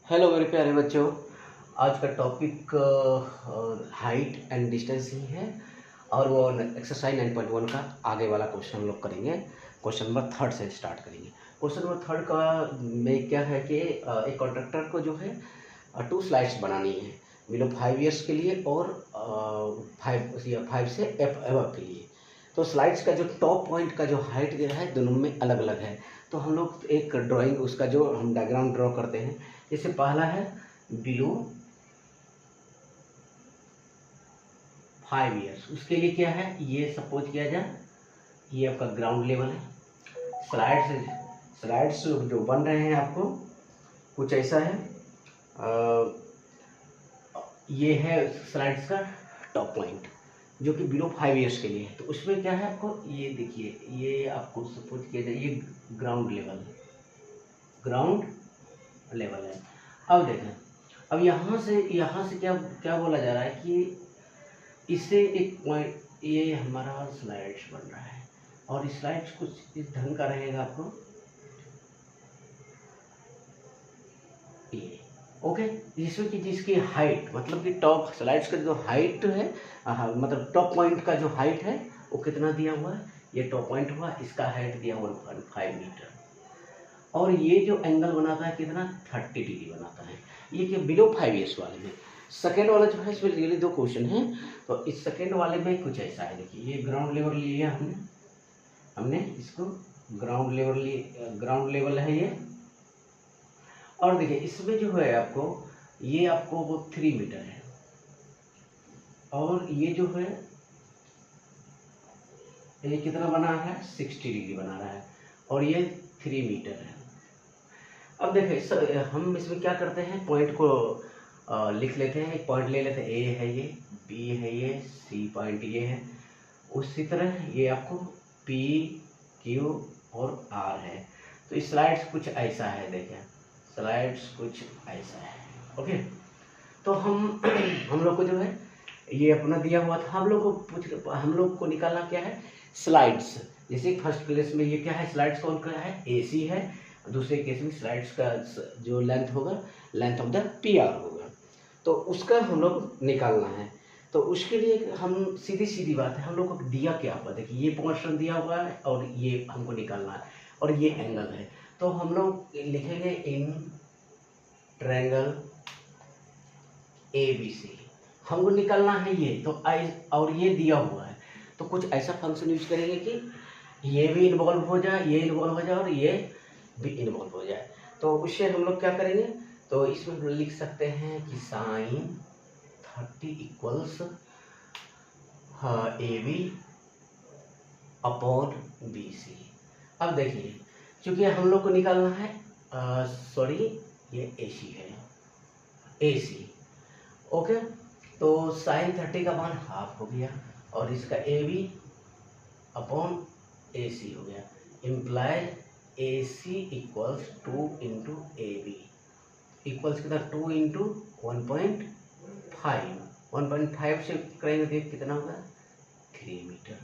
Hello मेरे प्यारे बच्चों। आज का टॉपिक हाइट एंड डिस्टेंस ही है और वो एक्सरसाइज 9.1 का आगे वाला क्वेश्चन हम लोग करेंगे। क्वेश्चन नंबर 3 से स्टार्ट करेंगे। क्वेश्चन नंबर 3 का में क्या है कि एक कॉन्ट्रैक्टर को जो है 2 स्लाइड्स बनानी है बिलो 5 ईयर्स के लिए और 5 से एबव के लिए। तो स्लाइड्स का जो टॉप पॉइंट का जो हाइट दे रहा है दोनों में अलग अलग है। तो हम लोग एक ड्राइंग उसका जो हम डायग्राम ड्रॉ करते हैं। जैसे पहला है बिलो 5 ईयर्स, उसके लिए क्या है ये सपोज किया जाए ये आपका ग्राउंड लेवल है। स्लाइड्स जो बन रहे हैं आपको कुछ ऐसा है। ये है स्लाइड्स का टॉप पॉइंट जो कि बिलो 5 ईयर्स के लिए है। तो उसमें क्या है आपको ये देखिए, ये आपको सपोज किया जाए ये ग्राउंड लेवल है। अब देखें, अब यहाँ से क्या क्या बोला जा रहा है कि इससे एक पॉइंट ये हमारा स्लाइड्स बन रहा है और स्लाइड्स कुछ इस ढंग का रहेगा आपको ये ओके। जिसमें कि जिसकी हाइट मतलब कि टॉप स्लाइड्स का जो हाइट है मतलब टॉप पॉइंट का जो हाइट है वो कितना दिया हुआ है, ये टॉप पॉइंट हुआ, इसका हाइट दिया 1.5 मीटर और ये जो एंगल बनाता है कितना 30 डिग्री बनाता है। ये कि बिलो 5 ईयर्स वाले में। सेकेंड वाला जो है इसमें रियली 2 क्वेश्चन हैं। तो इस सेकेंड वाले में कुछ ऐसा है, देखिए ये ग्राउंड लेवल लिया हमने इसको ग्राउंड लेवल है ये। और देखिए इसमें जो है आपको ये आपको वो 3 मीटर है और ये जो है ये कितना बना है 60 डिग्री बना रहा है और ये 3 मीटर है। अब देखिए हम इसमें क्या करते हैं, पॉइंट को लिख लेते हैं। एक पॉइंट ले लेते हैं, ए है ये, बी है ये, सी पॉइंट ये है। उसी तरह ये आपको पी क्यू और आर है। तो इस स्लाइड्स कुछ ऐसा है, देखें स्लाइड्स कुछ ऐसा है ओके। तो हम लोग को जो है ये अपना दिया हुआ था, हम लोग को निकालना क्या है स्लाइड्स। जैसे फर्स्ट प्लेस में ये क्या है स्लाइड्स कौन का है एसी है, दूसरे केस में स्लाइड्स का जो लेंथ होगा length of the P R होगा। तो उसका हम लोग निकालना है। तो उसके लिए हम सीधी बात है, हम लोग को दिया क्या हुआ, देखिए ये पोर्शन दिया हुआ है और ये हमको निकालना है और ये एंगल है। तो हम लोग लिखेंगे इन ट्रायंगल ABC हमको निकालना है ये। तो आई और ये दिया हुआ है तो कुछ ऐसा फंक्शन यूज करेंगे कि ये भी इन्वॉल्व हो जाए, ये इन्वॉल्व हो जाए और ये भी इन्वॉल्व हो जाए। तो उससे हम लोग क्या करेंगे, तो इसमें हम लिख सकते हैं कि sine 30 equals AB upon BC। अब देखिए क्योंकि हम लोग को निकालना है सॉरी ये AC है AC ओके। तो साइन 30 का मान हाफ हो गया और इसका AB अपॉन AC हो गया। Implies AC equals 2 into AB equals कितना 2 इंटू 1.5 1.5 से करेंगे तो कितना होगा 3 मीटर।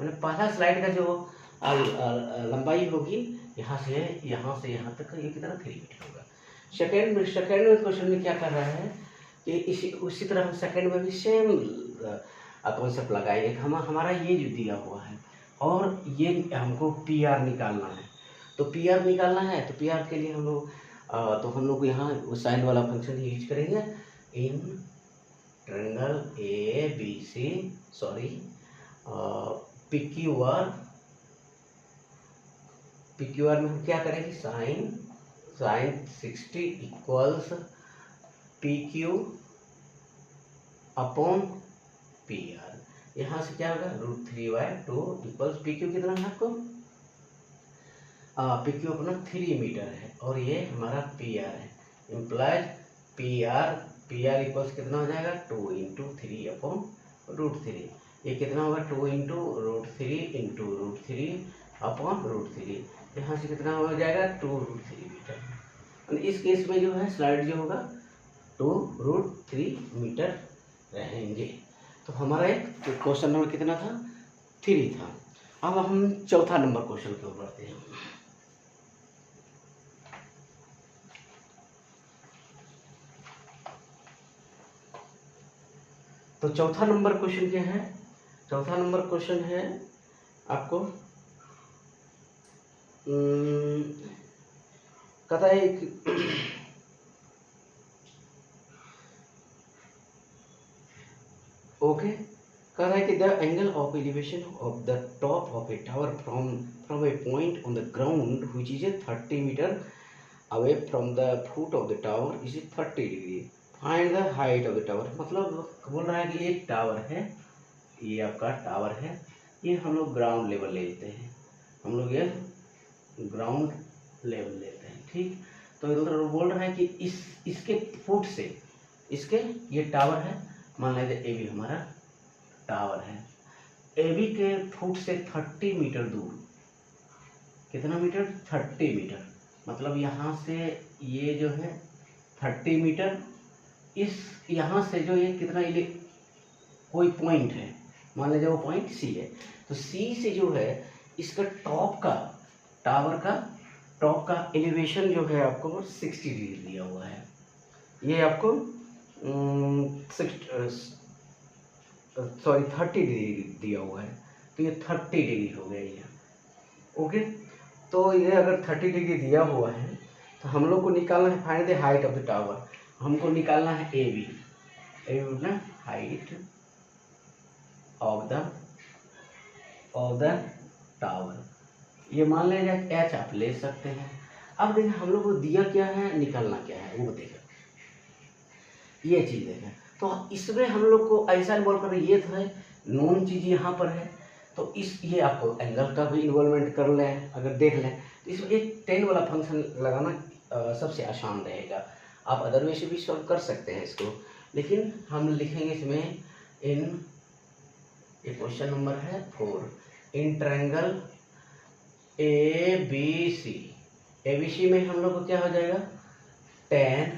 मैंने पहला स्लाइड का जो लंबाई होगी यहाँ से यहाँ तक ये कितना 3 मीटर होगा। सेकेंड में क्वेश्चन में क्या कर रहा है कि उसी तरह हम सेकेंड में भी सेम कॉन्सेप्ट लगाएंगे। हमारा ये जो दिया हुआ है और ये हमको पी आर निकालना है। तो पी आर निकालना है तो पी आर के लिए हम लोग यहाँ साइन वाला फंक्शन यूज करेंगे in triangle ABC sorry PQR में हम क्या करेंगे sine 60 equals PQ upon PR। यहाँ से क्या होगा √3/2 इक्वल्स PQ कितना है आपको PQ अपना 3 मीटर है और ये हमारा PR है। इम्प्लाइज PR इक्वल्स कितना हो जाएगा 2 इंटू 3 अपॉन √3। ये कितना होगा 2 इंटू √3 अपॉन √3। यहाँ से कितना हो जाएगा 2√3 मीटर। इस केस में जो है स्लाइड जो होगा 2√3 मीटर रहेंगे। तो हमारा एक क्वेश्चन नंबर कितना था 3 था। अब हम चौथा नंबर क्वेश्चन की ओर बढ़ते हैं। तो चौथा नंबर क्वेश्चन क्या है? चौथा नंबर क्वेश्चन है आपको कहता है ओके, कह रहा है कि the angle of elevation of the top of a tower from a point on the ground which is 30 metre away from the foot of the tower is 30 degree. Find the height of the tower. मतलब बोल रहा है कि ये tower है, ये आपका tower है, ये हम लोग ग्राउंड लेवल ले लेते हैं, हम लोग ये ग्राउंड लेवल लेते हैं, ठीक। तो इधर बोल रहा है कि इसके फुट से, इसके ये टावर है, मान लीजिए ए बी हमारा टावर है, ए बी के फुट से 30 मीटर दूर, कितना मीटर? 30 मीटर। मतलब यहाँ से ये जो है 30 मीटर, इस यहाँ से जो ये कितना, ये कोई पॉइंट है, मान लीजिए वो पॉइंट सी है, तो सी से जो है इसका टॉप का, टावर का टॉप का एलिवेशन जो है आपको 60 डिग्री दिया हुआ है। ये आपको 30 डिग्री दिया हुआ है, तो ये 30 डिग्री हो गया ये। ओके, तो ये अगर 30 डिग्री दिया हुआ है तो हम लोग को निकालना है find the height of the tower. हमको निकालना है ए बी, ना हाइट ऑफ द टावर। ये मान लीजिए एच आप ले सकते हैं। अब देखिए हम लोग को दिया क्या है, निकालना क्या है वो देखें, ये चीज़ देखें। तो इसमें हम लोग को ऐसा इन्वॉल्व कर, ये तो है नॉन चीज़ यहाँ पर है, तो ये आपको एंगल का भी इन्वॉल्वमेंट कर लें, अगर देख लें तो इसमें एक टेन वाला फंक्शन लगाना सबसे आसान रहेगा। आप अदरवे से भी सॉल्व कर सकते हैं इसको, लेकिन हम लिखेंगे इसमें इन, ये क्वेश्चन नंबर है 4, in triangle A B C. A B C में हम लोग को क्या हो जाएगा, tan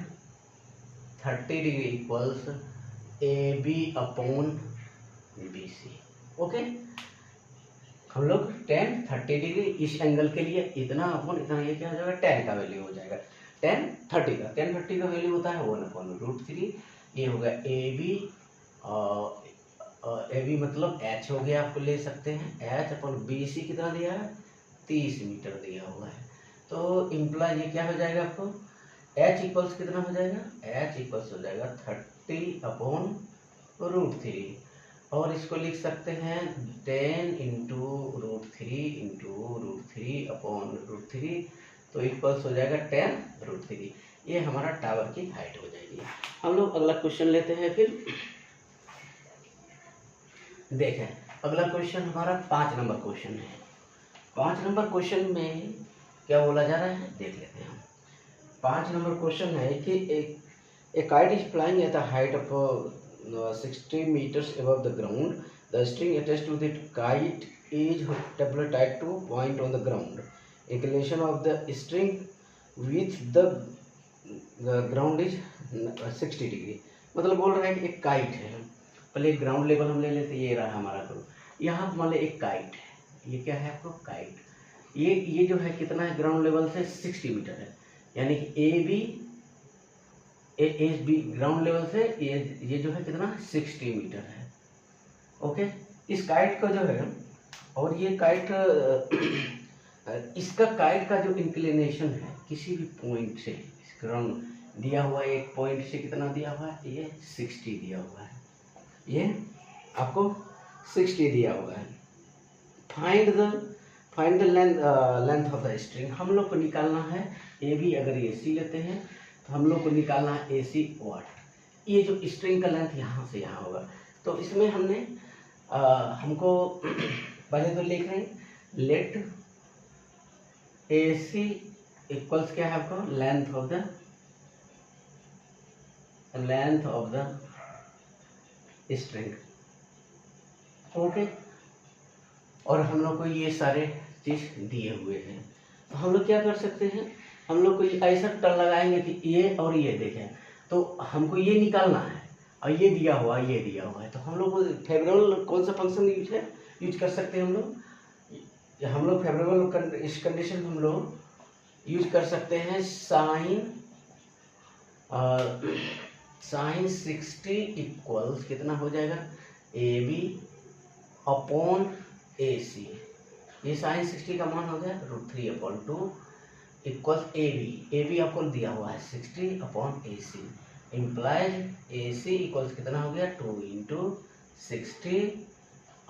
30 degree equals A B upon B C. Okay, हम लोग tan 30 डिग्री इस एंगल के लिए इतना अपॉन इतना, ये क्या हो जाएगा, tan का वैल्यू हो जाएगा, tan 30 का वैल्यू होता है 1/√3। ये हो गया ए बी मतलब h हो गया, आपको ले सकते हैं h अपॉन बी सी कितना दिया है, 30 मीटर दिया हुआ है। तो इम्प्लाई ये क्या हो जाएगा आपको, h इक्वल्स कितना हो जाएगा, h इक्वल्स हो जाएगा 30/√3, और इसको लिख सकते हैं 10 × √3 तो इक्वल्स हो जाएगा 10√3। ये हमारा टावर की हाइट हो जाएगी। हम लोग अगला क्वेश्चन लेते हैं। फिर देखें, अगला क्वेश्चन हमारा 5 नंबर क्वेश्चन है। 5 नंबर क्वेश्चन में क्या बोला जा रहा है, देख लेते हैं हम। 5 नंबर क्वेश्चन है कि a kite is flying at a height of 60 meters above the ground. The string attached to the kite is tightly tied to point on the ground. Inclination of the string with the ground is 60 degree. मतलब बोल रहा है कि एक kite है, पहले ground level हम ले लेते, ये रहा हमारा ग्रुप, यहाँ मान लो एक काइट है, ये क्या है आपको काइट, ये जो है कितना है, ग्राउंड लेवल से 60 मीटर है, यानी कि ए बी ग्राउंड लेवल से ये जो है कितना 60 मीटर है। ओके, इस काइट का जो है, और ये काइट इसका काइट का जो इंक्लिनेशन है किसी भी पॉइंट से, ग्राउंड दिया हुआ है एक पॉइंट से कितना दिया हुआ है, ये 60 दिया हुआ है, ये आपको 60 दिया हुआ है। Find the length of the string. हम लोग को निकालना है ए बी, अगर ये सी लेते हैं तो हम लोग को निकालना है ए सी वाट। ये जो स्ट्रिंग का लेंथ यहाँ से यहाँ होगा, तो इसमें हमने हमको पहले तो लिख रहे हैं लेट ए सी इक्वल्स क्या है आपको, length of the string. Okay, और हम लोग को ये सारे चीज दिए हुए हैं, तो हम लोग क्या कर सकते हैं, हम लोग को ऐसा टर्म लगाएंगे कि ये और ये देखें, तो हमको ये निकालना है, और ये दिया हुआ है, तो हम लोग को फेवरेबल कौन सा फंक्शन यूज कर सकते हैं, हम लोग फेवरेबल इस कंडीशन में हम लोग यूज कर सकते हैं साइन साइन 60 इक्वल्स कितना हो जाएगा, ए बी अपॉन ए सी। ये साइन 60 का मान हो गया √3/2 इक्वल्स ए बी आपको दिया हुआ है 60 अपॉन ए सी, इम्प्लाइज ए सी इक्वल्स कितना हो गया 2 इंटू 60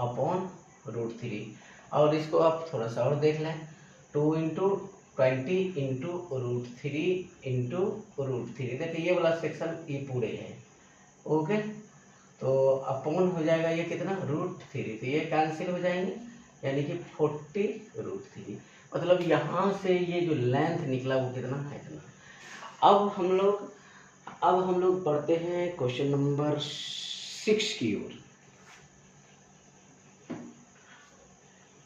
अपॉन √3। और इसको आप थोड़ा सा और देख लें, 2 इंटू 20 इंटू √3 इंटू √3। देखिए ये वाला सेक्शन ये पूरे है, ओके। तो अपॉन हो जाएगा ये कितना √3, तो ये कैंसिल हो जाएंगे, यानी कि 40√3। मतलब यहाँ से ये जो लेंथ निकला वो कितना है, इतना। अब हम लोग पढ़ते हैं क्वेश्चन नंबर 6 की ओर।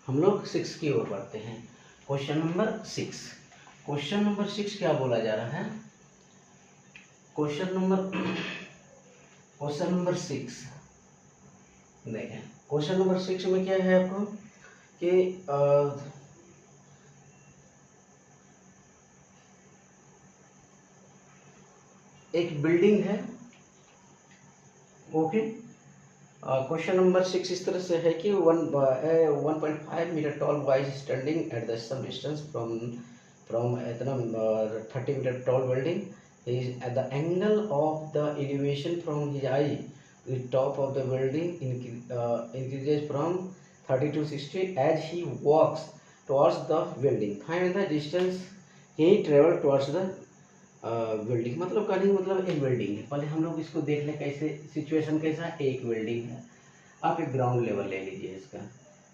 हम लोग 6 की ओर बढ़ते हैं। क्वेश्चन नंबर 6 क्या बोला जा रहा है, क्वेश्चन नंबर 6 देखें। क्वेश्चन नंबर 6 में क्या है आपको कि एक बिल्डिंग है, ओके। क्वेश्चन नंबर 6 इस तरह से है कि 1.5 metre tall boy is standing at the some distance from इतना 30 metre tall building is at the angle of the elevation from his eye the top of the building increases from 30 to 60 as he walks towards the building. Find the distance he traveled towards the building. मतलब कहने का मतलब एक building है। पहले हम लोग इसको देख लें कैसे सिचुएशन कैसा है। एक बिल्डिंग है, आप एक ग्राउंड लेवल ले लीजिए, इसका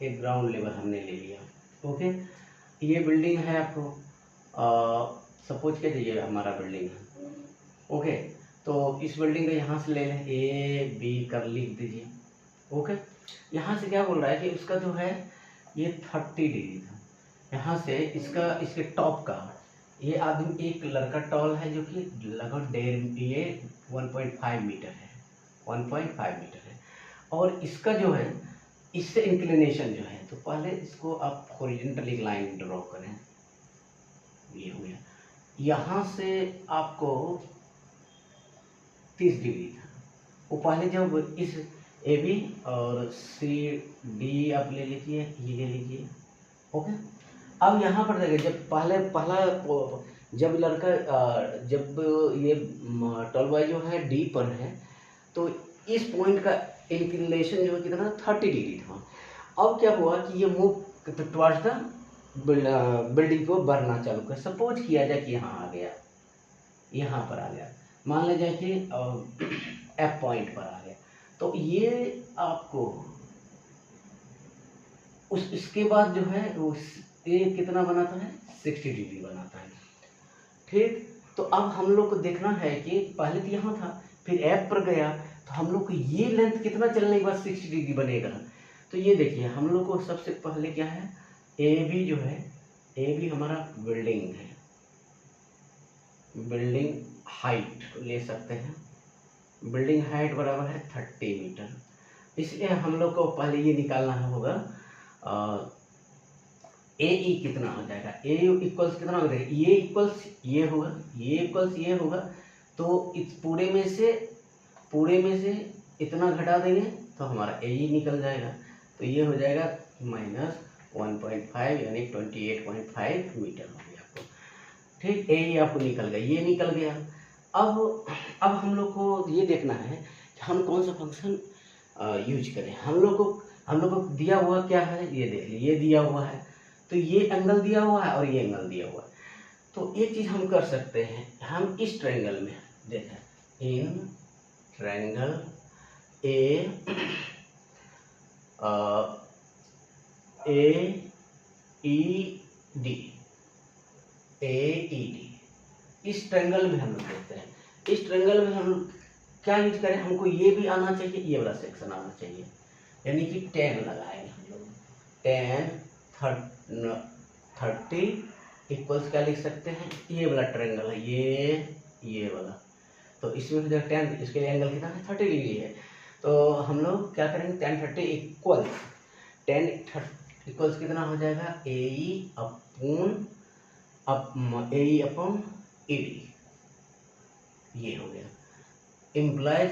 एक ग्राउंड लेवल हमने ले लिया, ओके। ये बिल्डिंग है, आपको सपोज के ये हमारा बिल्डिंग है, ओके। तो इस बिल्डिंग का यहाँ से ले लें, ए बी कर लिख दीजिए, ओके। यहाँ से क्या बोल रहा है कि उसका जो है ये 30 डिग्री था, यहाँ से इसके टॉप का ये आदमी एक लड़का टॉल है जो कि लगभग ये 1.5 मीटर है, 1.5 मीटर है। और इसका जो है इससे इंक्लिनेशन जो है, तो पहले इसको आप हॉरिजॉन्टल एक लाइन ड्रॉ करें, ये हो गया। यहाँ से आपको 30 डिग्री था, वो पहले जब इस ए बी और सी डी आप ले लीजिए, ये ले लीजिए, ओके। अब यहाँ पर देखिए, जब पहला जब लड़का जब ये टॉल बॉय जो है डी पर है, तो इस पॉइंट का इंक्लिनेशन जो है कितना 30 डिग्री था। अब क्या हुआ कि ये मूव टुवर्ड्स द बिल्डिंग को बढ़ना चालू कर। सपोज किया जाए कि यहाँ आ गया, यहाँ पर आ गया, मान लिया जाए कि एफ पॉइंट पर आ गया, तो ये आपको इसके बाद जो है वो ये कितना बनाता है 60 डिग्री बनाता है, ठीक। तो अब हम लोग को देखना है कि पहले तो यहाँ था, फिर एफ पर गया, तो हम लोग को ये लेंथ कितना चलने के बाद 60 डिग्री बनेगा। तो ये देखिए, हम लोग को सबसे पहले क्या है, ए बी जो है, ए बी हमारा बिल्डिंग है, बिल्डिंग हाइट ले सकते हैं, बिल्डिंग हाइट बराबर है 30 मीटर। इसलिए हम लोग को पहले ये निकालना होगा ए ई कितना हो जाएगा, ए इक्वल्स कितना हो जाएगा, ये इक्वल्स ये होगा, ये इक्वल्स ये होगा। तो इस पूरे में से इतना घटा देंगे तो हमारा ए ई निकल जाएगा, तो ये हो जाएगा -1.5 यानी 28.5 मीटर हो गया आपको, ठीक। ए ई आपको निकल गया, ये निकल गया। अब हम लोग को ये देखना है कि हम कौन सा फंक्शन यूज करें। हम लोग को दिया हुआ क्या है, ये देख लीजिए, ये दिया हुआ है, तो ये एंगल दिया हुआ है और ये एंगल दिया हुआ है। तो एक चीज़ हम कर सकते हैं, हम इस ट्रायंगल में देखें, इन ट्रायंगल ए ई डी, इस ट्रायंगल में हम लोग देखते हैं। इस ट्रायंगल में हम क्या यूज करें, हमको ये भी आना चाहिए, ये वाला सेक्शन आना चाहिए, यानी कि 10 लगाएंगे हम लोग। 10 30 इक्वल्स क्या लिख सकते हैं, ये वाला ट्रायंगल है, ये वाला। तो इसमें जो 10, इसके लिए एंगल कितना है 30 डिग्री है। तो हम लोग क्या करेंगे, 10 30 इक्वल्स कितना हो जाएगा, ए ई अपॉन ए डी, ये हो गया। इम्प्लाइज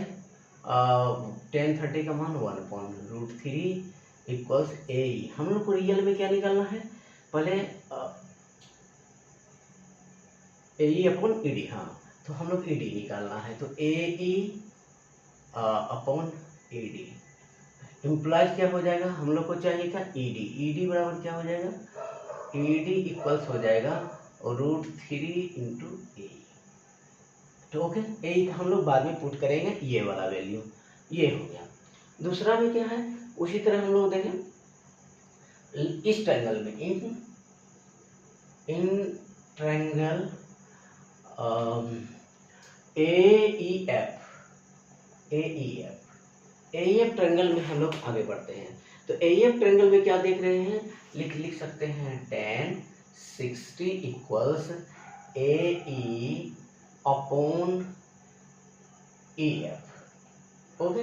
1030 का मान 1/√3 इक्वल्स ए। हम लोग को रियल में क्या निकालना है, पहले ए अपॉन ई डी। हाँ, तो हम लोग ई डी निकालना है, तो A E upon E D. Implies क्या हो जाएगा, हम लोग को चाहिए क्या, ई डी। ई डी बराबर क्या हो जाएगा, ई डी इक्वल्स हो जाएगा √3 इंटू ए। तो ओके, ए हम लोग बाद में पुट करेंगे, ये वाला वैल्यू ये हो गया। दूसरा में क्या है, उसी तरह हम लोग देखें इस ट्रायंगल में, इन ट्रायंगल AEF ट्रायंगल में हम लोग आगे बढ़ते हैं। तो AEF ट्रायंगल में क्या देख रहे हैं, लिख सकते हैं tan 60 equals AE upon EF। Okay,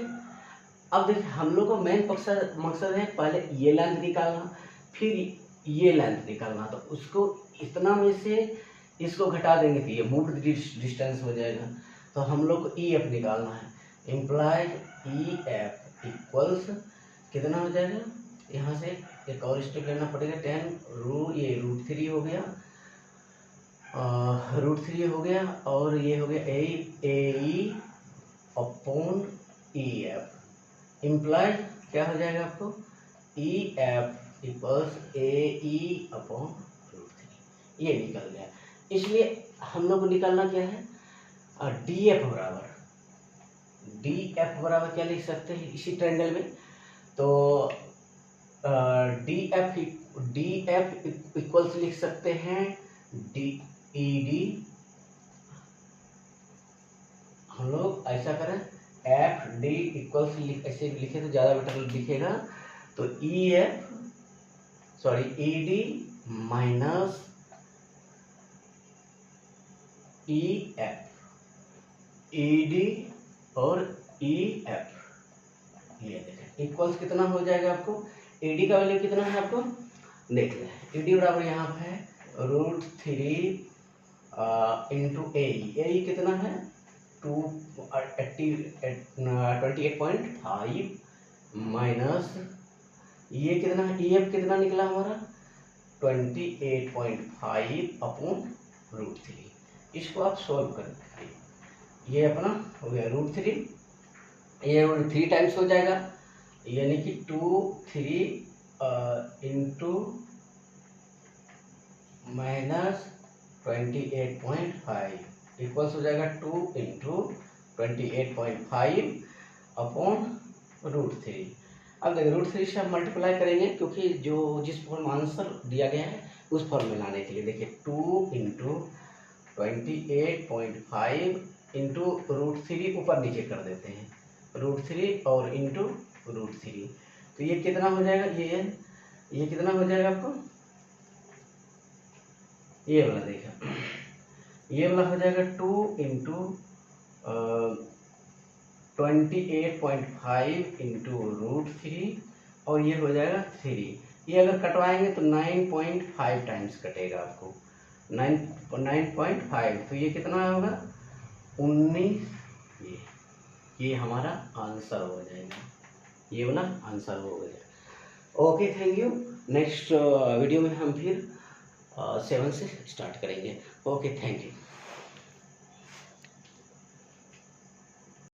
अब देखिए हम लोग का मेन मकसद है पहले ये लेंथ निकालना, फिर ये लेंथ निकालना। तो उसको इतना में से इसको घटा देंगे तो ये मूव्ड डिस्टेंस हो जाएगा। तो हम लोग को EF निकालना है, इम्प्लाइड EF इक्वल्स कितना हो जाएगा, यहाँ से एक और स्टेप लेना पड़ेगा, 10 ये √3 हो गया, √3 हो गया, और ये हो गया AE अपॉन EF। इम्प्लाइड क्या हो जाएगा आपको, EF इक्वल्स AE अपॉन √3, ये निकल गया। इसलिए हम लोग को निकालना क्या है, DF बराबर क्या लिख सकते हैं इसी ट्रायंगल में, तो DF इक्वल्स लिख सकते हैं ED। हम लोग ऐसा करें, FD इक्वल्स ऐसे लिखे तो ज़्यादा बेटर दिखेगा, तो ED माइनस EF, ED और EF, ये देखें इक्वल्स कितना हो जाएगा आपको, ED का वैल्यू कितना है आपको देख लें, ED बराबर यहाँ पे है √3 इंटू AE कितना है 28.5 माइनस ये कितना है, EF कितना निकला हमारा 28.5 अपॉन √3। इसको आप सॉल्व करें, ये अपना हो गया √3, ये 3 टाइम्स हो जाएगा, यानी कि 3 इंटू माइनस 28.5 इक्वल्स हो जाएगा 2 इंटू 28.5 अपॉन √3। अब देखिए √3 से आप मल्टीप्लाई करेंगे, क्योंकि जो जिस फॉर्म आंसर दिया गया है उस फॉर्म में लाने के लिए, देखिए 2 इंटू 28.5 इंटू √3 ऊपर नीचे कर देते हैं, √3 और इंटू √3, तो ये कितना हो जाएगा, ये कितना हो जाएगा आपको, ये वाला देखा, ये वाला हो जाएगा 2 इंटू 28.5 इंटू √3, और ये हो जाएगा 3। ये अगर कटवाएंगे तो 9.5 टाइम्स कटेगा आपको, 9.5, तो ये कितना होगा 19। ये हमारा आंसर हो जाएगा, ये वाला आंसर हो गया। Okay, thank you. Next video में हम फिर 7 से स्टार्ट करेंगे। Okay, thank you.